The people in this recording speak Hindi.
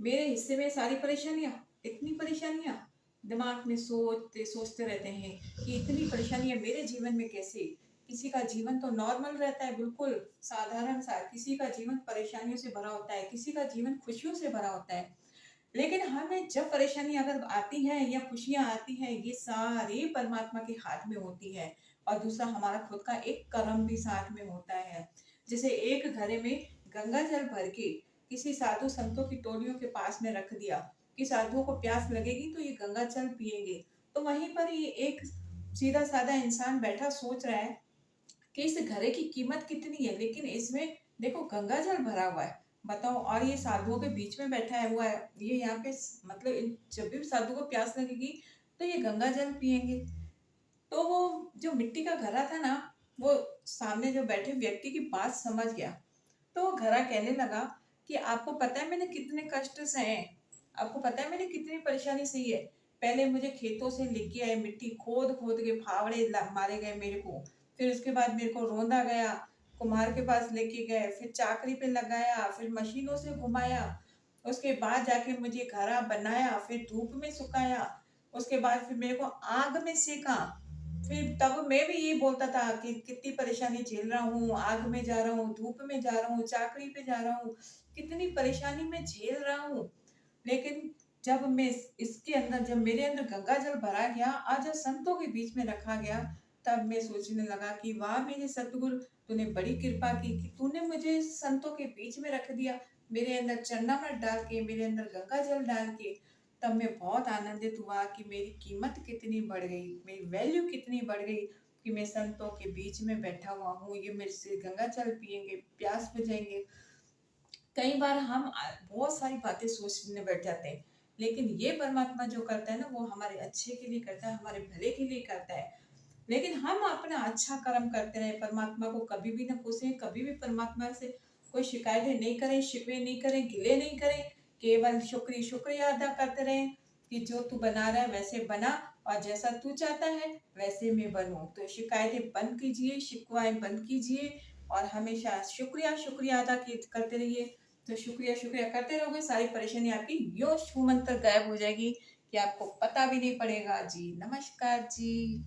मेरे हिस्से में सारी परेशानियाँ, इतनी परेशानियाँ। दिमाग में सोचते सोचते रहते हैं कि इतनी परेशानियाँ मेरे जीवन में कैसे। किसी का जीवन तो नॉर्मल रहता है, बिल्कुल साधारण सा। किसी का जीवन परेशानियों से भरा होता है, किसी का जीवन खुशियों से भरा होता है। लेकिन हमें जब परेशानी अगर आती है या खुशियाँ आती हैं, ये सारी परमात्मा के हाथ में होती है। और दूसरा, हमारा खुद का एक कर्म भी साथ में होता है। जैसे एक घड़े में गंगा जल भर के किसी साधु संतों की टोलियों के पास में रख दिया कि साधुओं को प्यास लगेगी तो ये गंगा जल पिएंगे। तो वहीं पर ये एक सीधा साधा इंसान बैठा सोच रहा है कि इस घड़े की कीमत कितनी है, लेकिन इसमें देखो गंगा जल भरा हुआ है। बताओ, और ये साधुओं के बीच में बैठा है हुआ है। ये यहाँ पे मतलब जब भी साधु को प्यास लगेगी तो ये गंगा जल पिएंगे। तो वो जो मिट्टी का घड़ा था ना, वो सामने जो बैठे व्यक्ति की बात समझ गया। तो वो घड़ा कहने लगा कि आपको पता है मैंने कितने कष्ट सहे हैं, आपको पता है मैंने कितनी परेशानी सही है। पहले मुझे खेतों से लेके आए, मिट्टी खोद खोद के फावड़े मारे गए मेरे को। फिर उसके बाद मेरे को रोंदा गया, कुम्हार के पास लेके गए, फिर चाकरी पे लगाया, फिर मशीनों से घुमाया। उसके बाद जाके मुझे घड़ा बनाया, फिर धूप में सुखाया। उसके बाद फिर मेरे को आग में सेका। फिर तब मैं भी यही बोलता था कि कितनी परेशानी झेल रहा हूँ, आग में जा रहा हूँ, धूप में जा रहा हूँ, चाकरी पे जा रहा हूँ, कितनी परेशानी में झेल रहा हूँ। लेकिन जब मैं इसके अंदर, जब मेरे अंदर गंगा जल भरा गया, आज संतों के बीच में रखा गया, तब मैं सोचने लगा कि वाह मेरे सतगुरु, तूने बड़ी कृपा की कि तूने मुझे संतों के बीच में रख दिया। मेरे अंदर चरणामृत डाल के, मेरे अंदर गंगा जल डाल के। तब मैं बहुत आनंदित हुआ कि मेरी कीमत कितनी बढ़ गई, मेरी वैल्यू कितनी बढ़ गई कि मैं संतों के बीच में बैठा हुआ हूँ। ये मेरे से गंगा जल पिएंगे, प्यास बुझाएंगे। कई बार हम बहुत सारी बातें सोचने बैठ जाते हैं, लेकिन ये परमात्मा जो करता है ना, वो हमारे अच्छे के लिए करता है, हमारे भले के लिए करता है। लेकिन हम अपना अच्छा कर्म करते रहे, परमात्मा को कभी भी ना कोसें, कभी भी परमात्मा से कोई शिकायतें नहीं करें, शिकवे नहीं करें, गिले नहीं करें। केवल शुक्रिया अदा करते रहें कि जो तू बना रहा है वैसे बना, और जैसा तू चाहता है वैसे मैं बनूं। तो शिकायतें बंद कीजिए, शिकवाएं बंद कीजिए, और हमेशा शुक्रिया शुक्रिया अदा करते रहिए। तो शुक्रिया शुक्रिया करते रहोगे, सारी परेशानी आपकी यो छू मंतर गायब हो जाएगी कि आपको पता भी नहीं पड़ेगा। जी नमस्कार जी।